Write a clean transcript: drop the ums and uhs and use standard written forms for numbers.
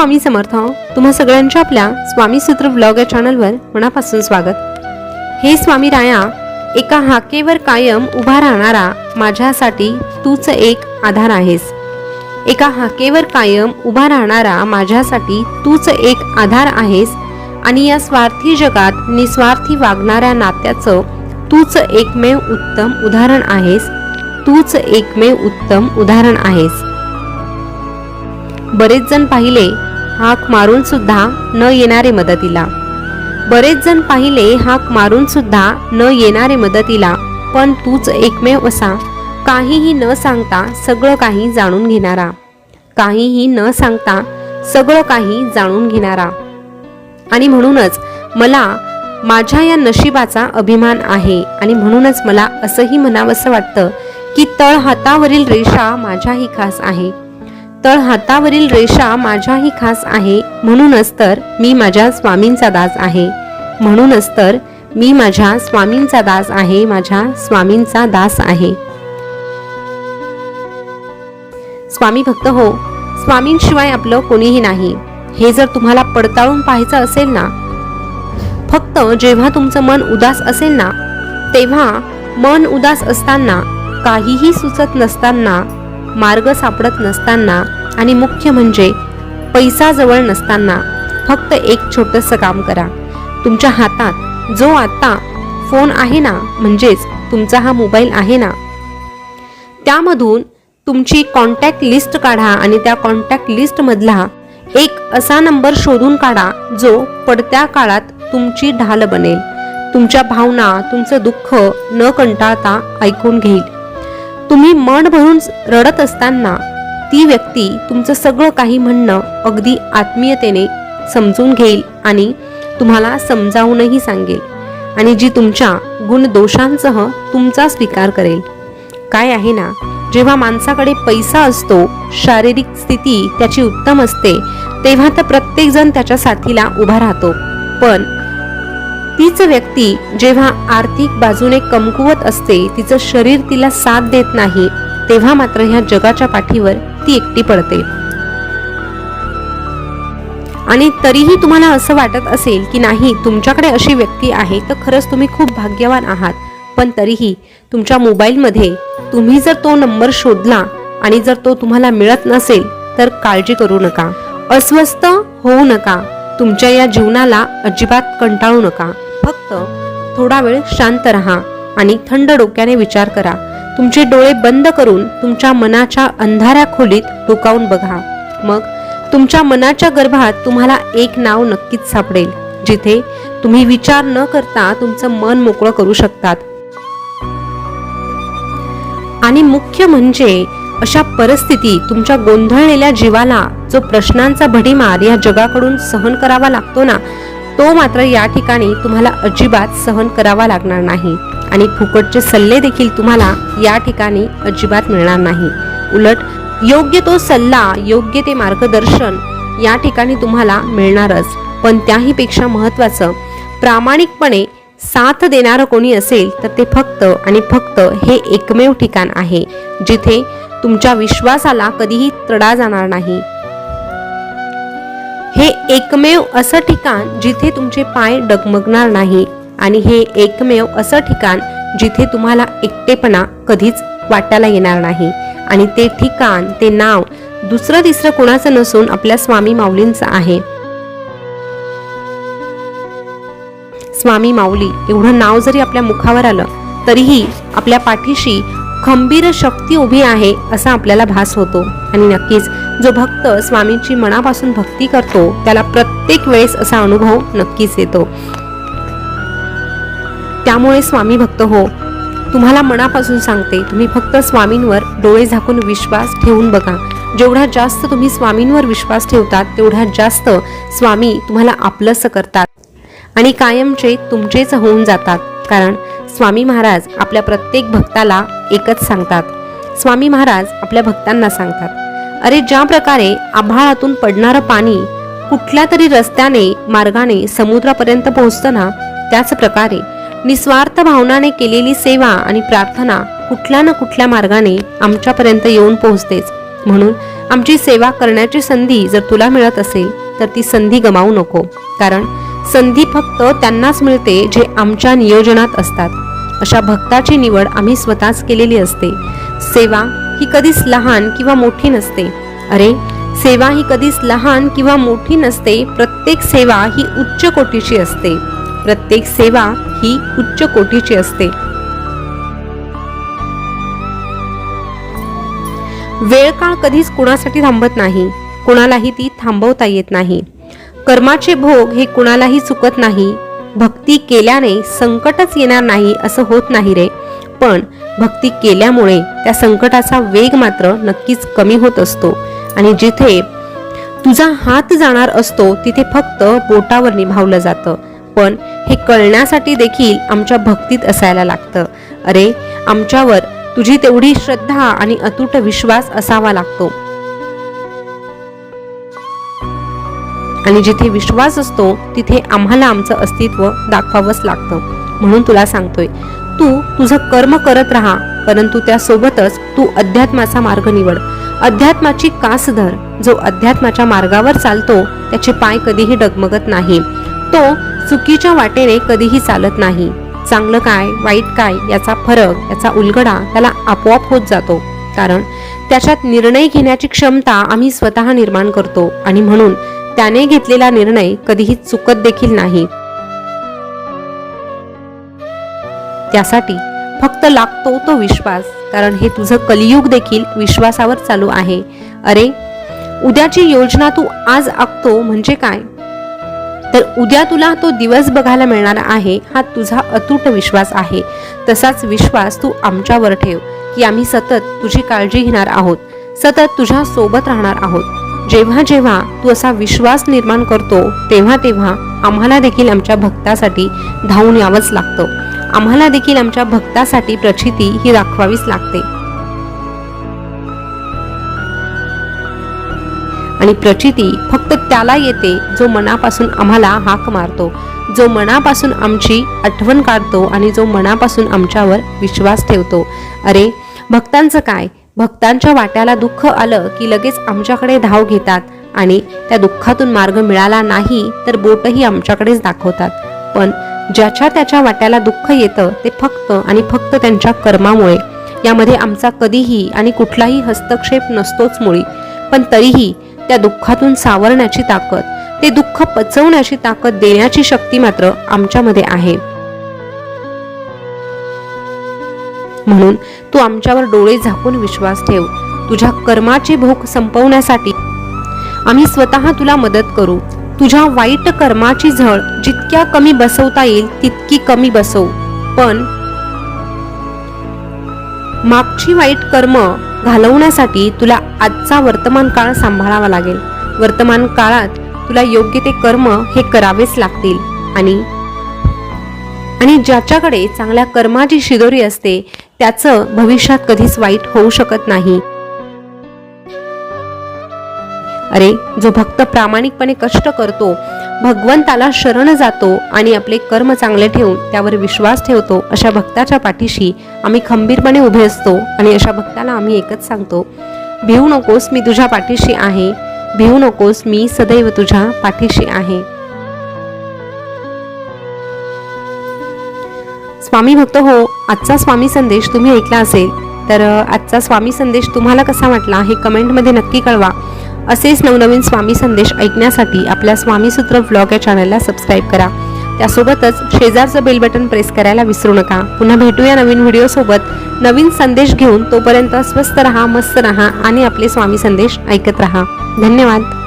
स्वामी समर्थ. तुम्हा सगळ्यांच्या आपल्या स्वामी सूत्र ब्लॉग या चॅनलवर मनापासून स्वागत. हे स्वामी राया, एका हाकेवर कायम उभा राहणारा माझ्यासाठी तूच एक आधार आहेस. एका हाकेवर कायम उभा राहणारा माझ्यासाठी तूच एक आधार आहेस आणि या स्वार्थी जगात निस्वार्थी वागणाऱ्या नात्याचं तूच एकमेव उत्तम उदाहरण आहेस. तूच एकमेव उत्तम उदाहरण आहेस. बरेच जण पाहिले हाक मारून सुद्धा न येणारे मदतीला. बरेच जण पाहिले हाक मारून सुद्धा न येणारे मदतीला, पण तूच एकमेव असा काहीही न सांगता सगळं काही जाणून घेणारा. काहीही न सांगता सगळं काही जाणून घेणारा. आणि म्हणूनच मला माझ्या या नशिबाचा अभिमान आहे आणि म्हणूनच मला असंही म्हणावंसं वाटतं की तळ हातावरील रेषा माझ्याही खास आहे. तळ हातावरील रेषा माझ्याही खास आहे. म्हणूनच तर मी माझ्या स्वामींचा दास आहे. म्हणूनच तर मी माझ्या स्वामींचा दास आहे. माझ्या स्वामींचा दास आहे. स्वामी भक्त हो, स्वामींशिवाय आपलं कोणीही नाही हे जर तुम्हाला पडताळून पाहायचं असेल ना, फक्त जेव्हा तुमचं मन उदास असेल ना, तेव्हा मन उदास असताना, काहीही सुचत नसताना, मार्ग सापडत नसताना आणि मुख्य म्हणजे पैसा जवळ नसताना फक्त एक छोटंसं काम करा. तुमच्या हातात जो आता फोन आहे ना, म्हणजेच तुमचा हा मोबाईल आहे ना, त्यामधून तुमची कॉन्टॅक्ट लिस्ट काढा आणि त्या कॉन्टॅक्ट लिस्ट मधला एक असा नंबर शोधून काढा जो पडत्या काळात तुमची ढाल बनेल. तुमच्या भावना, तुमचं दुःख न कंटाळता ऐकून घेईल. तुम्ही मन भरून रडत असताना ती व्यक्ती तुमचं सगळं काही म्हणणं अगदी आत्मीयतेने समजून घेईल आणि तुम्हाला समजावूनही सांगेल आणि जी तुमच्या गुणदोषांसह तुमचा स्वीकार करेल. काय आहे ना, जेव्हा माणसाकडे पैसा असतो, शारीरिक स्थिती त्याची उत्तम असते, तेव्हा तर प्रत्येक जण त्याच्या साथीला उभा राहतो. पण तीच व्यक्ती जेव्हा आर्थिक बाजूने कमकुवत असते, तिचं शरीर तिला साथ देत नाही, तेव्हा मात्र ह्या जगाच्या पाठीवर ती एकटी पडते. आणि तरीही तुम्हाला असं वाटत असेल की नाही, तुमच्याकडे अशी व्यक्ती आहे तर खरंच तुम्ही खूप भाग्यवान आहात. पण तरीही तुमच्या मोबाईलमध्ये तुम्ही जर तो नंबर शोधला आणि जर तो तुम्हाला मिळत नसेल तर काळजी करू नका, अस्वस्थ होऊ नका, तुमच्या या जीवनाला अजिबात कंटाळू नका. फक्त थोडा वेळ शांत राहा आणि थंड डोक्याने विचार करा. तुमचे डोळे बंद करून तुमच्या मनाच्या अंधाऱ्या खोलीत डोकावून बघा. मग तुमच्या मनाच्या गर्भात तुम्हाला एक नाव नक्कीच सापडेल, जिथे तुम्ही विचार न करता तुमचं मन मोकळं करू शकतात. आणि मुख्य म्हणजे अशा परिस्थितीत तुमच्या गोंधळलेल्या जीवाला जो प्रश्नांचा भडीमार या जगाकडून सहन करावा लागतो ना, तो मात्र या ठिकाणी तुम्हाला अजिबात सहन करावा लागणार नाही. आणि फुकटचे सल्ले देखील तुम्हाला या ठिकाणी अजिबात मिळणार नाही. उलट योग्य तो सल्ला, योग्य ते मार्गदर्शन या ठिकाणी तुम्हाला मिळणारच. पण त्याही पेक्षा महत्त्वाचं, प्रामाणिकपणे साथ देणारं कोणी असेल तर ते फक्त आणि फक्त हे एकमेव ठिकाण आहे जिथे तुमच्या विश्वासाला कधीही तडा जाणार नाही. हे एकमेव असं ठिकाण जिथे तुमचे पाय डगमगणार नाही आणि हे एकमेव असं ठिकाण जिथे तुम्हाला एकटेपणा कधीच वाटायला येणार नाही. आणि ते ठिकाण, ते नाव दुसरं तिसरं कोणाचं नसून आपल्या स्वामी माऊलींचं आहे. स्वामी माऊली एवढं नाव जरी आपल्या मुखावर आलं तरीही आपल्या पाठीशी खंबीर शक्ती उभी आहे असा आपल्याला भास होतो. आणि नक्कीच जो भक्त स्वामींची मनापासून भक्ती करतो त्याला प्रत्येक वेळेस असा अनुभव नक्कीच येतो. त्यामुळे स्वामी भक्त हो, तुम्हाला मनापासून सांगते, तुम्ही फक्त स्वामींवर डोळे झाकून विश्वास ठेवून बघा. जेवढा जास्त तुम्ही स्वामींवर विश्वास ठेवतात तेवढा जास्त स्वामी तुम्हाला आपलंसं करतात आणि कायमचे तुमचेच होऊन जातात. कारण स्वामी महाराज आपल्या प्रत्येक भक्ताला एकच सांगतात. स्वामी महाराज आपल्या भक्तांना सांगतात, अरे ज्या प्रकारे आभाळातून पडणारं पाणी कुठल्या तरी रस्त्याने, मार्गाने समुद्रापर्यंत पोहोचतं ना, त्याच प्रकारे निस्वार्थ भावनाने केलेली सेवा आणि प्रार्थना कुठल्या ना कुठल्या मार्गाने आमच्यापर्यंत येऊन पोहोचतेच. म्हणून आमची सेवा करण्याची संधी जर तुला मिळत असेल तर ती संधी गमावू नको, कारण संधी फक्त त्यांनाच मिळते जे आमच्या नियोजनात असतात। अशा भक्ताची निवड आम्ही स्वतःच केलेली असते। सेवा ही कधीच लहान किंवा मोठी नसते। अरे, सेवा ही कधीच लहान किंवा मोठी नसते। प्रत्येक सेवा ही उच्च कोटीची असते। प्रत्येक सेवा ही उच्च कोटीची असते। वेळ काळ कधीच कुणासाठी थांबत नाही, कुणालाही ती थांबवता येत नाही। कर्माचे भोग हे कुणालाही चुकत नाही। भक्ती केल्याने संकटच येणार नाही असं होत नाही रे, पण भक्ती केल्यामुळे त्या संकटाचा वेग मात्र नक्कीच कमी होत असतो। आणि जिथे तुझा हात जाणार असतो तिथे फक्त बोटावर निभावलं जातं, पण हे कळण्यासाठी देखील आमच्या भक्तीत असायला लागतं। अरे, आमच्यावर तुझी तेवढी श्रद्धा आणि अतूट विश्वास असावा लागतो। आणि जिथे विश्वास असतो तिथे आम्हाला आमचं अस्तित्व दाखवावंच लागतं। म्हणून तुला सांगतोय, तू तुझं कर्म करत राहा, परंतु त्यासोबतच तू अध्यात्माचा मार्ग निवड। अध्यात्माची कास धर। जो अध्यात्माच्या मार्गावर चालतो त्याचे पाय कधीही डगमगत नाही। तो चुकीच्या वाटेने कधीही चालत नाही। चांगलं काय वाईट काय याचा फरक, याचा उलगडा त्याला आपोआप होत जातो, कारण त्याच्यात निर्णय घेण्याची क्षमता आम्ही स्वतः निर्माण करतो। आणि म्हणून त्याने घेतलेला निर्णय कधीही चुकत देखील नाही। त्यासाठी फक्त लागतो तो विश्वास, कारण हे तुझं कलियुग देखील विश्वासावर चालू आहे। अरे, उद्याची योजना तू आज आखतो म्हणजे काय, तर उद्या तुला तो दिवस बघायला मिळणार आहे हा तुझा अतूट विश्वास आहे। तसाच विश्वास तू आमच्यावर ठेव की आम्ही सतत तुझी काळजी घेणार आहोत, सतत तुझ्या सोबत राहणार आहोत। जेव्हा जेव्हा तू असा विश्वास निर्माण करतो तेव्हा तेव्हा आम्हाला देखील आमच्या भक्तासाठी धावून यावंच लागतं। आम्हाला देखील आमच्या भक्तासाठी प्रचिती ही दाखवावीच लागते। आणि प्रचिती फक्त त्याला येते जो मनापासून आम्हाला हाक मारतो, जो मनापासून आमची आठवण काढतो आणि जो मनापासून आमच्यावर विश्वास ठेवतो। अरे, भक्तांचं काय, भक्तांच्या वाट्याला दुःख आलं की लगेच आमच्याकडे धाव घेतात आणि त्या दुःखातून मार्ग मिळाला नाही तर बोटही आमच्याकडेच दाखवतात। पण ज्याच्या त्याच्या वाट्याला दुःख येतं ते फक्त आणि फक्त त्यांच्या कर्मामुळे। यामध्ये आमचा कधीही आणि कुठलाही हस्तक्षेप नसतोच मुळी, पण तरीही त्या दुःखातून सावरण्याची ताकद, ते दुःख पचवण्याची ताकद देण्याची शक्ती मात्र आमच्यामध्ये आहे। म्हणून तू आमच्यावर डोळे झाकून विश्वास ठेव। तुझ्या कर्माचे भोग संपवण्यासाठी आम्ही स्वतः तुला मदत करू। तुझ्या वाईट कर्माची झळ जितक्या कमी बसवता येईल तितकी कमी बसव, पण मागची वाईट कर्म घालवण्यासाठी तुला आजचा वर्तमान काळ सांभाळावा लागेल। वर्तमान काळात तुला योग्य ते कर्म हे करावेच लागतील। आणि ज्याच्याकडे चांगल्या कर्माची शिदोरी असते त्याचं भविष्यात कधीच वाईट होऊ शकत नाही। अरे, जो भक्त प्रामाणिकपणे कष्ट करतो, भगवंताला शरण जातो आणि आपले कर्म चांगले ठेवून त्यावर विश्वास ठेवतो, अशा भक्ताच्या पाठीशी आम्ही खंबीरपणे उभे असतो। आणि अशा भक्ताला आम्ही एकच सांगतो, भिवू नकोस, मी तुझ्या पाठीशी आहे। भिवू नकोस, मी सदैव तुझ्या पाठीशी आहे। स्वामी भक्त हो, आजचा स्वामी संदेश तुम्ही ऐकला असेल तर आजचा स्वामी संदेश तुम्हाला कसा वाटला हे कमेंटमध्ये नक्की कळवा। असेच नवनवीन स्वामी संदेश ऐकण्यासाठी आपल्या स्वामीसूत्र व्लॉग या चॅनलला सबस्क्राईब करा। त्यासोबतच शेजारचं बेल बटन प्रेस करायला विसरू नका। पुन्हा भेटूया नवीन व्हिडिओ सोबत नवीन संदेश घेऊन। तोपर्यंत स्वस्थ रहा, मस्त रहा आणि आपले स्वामी संदेश ऐकत रहा। धन्यवाद।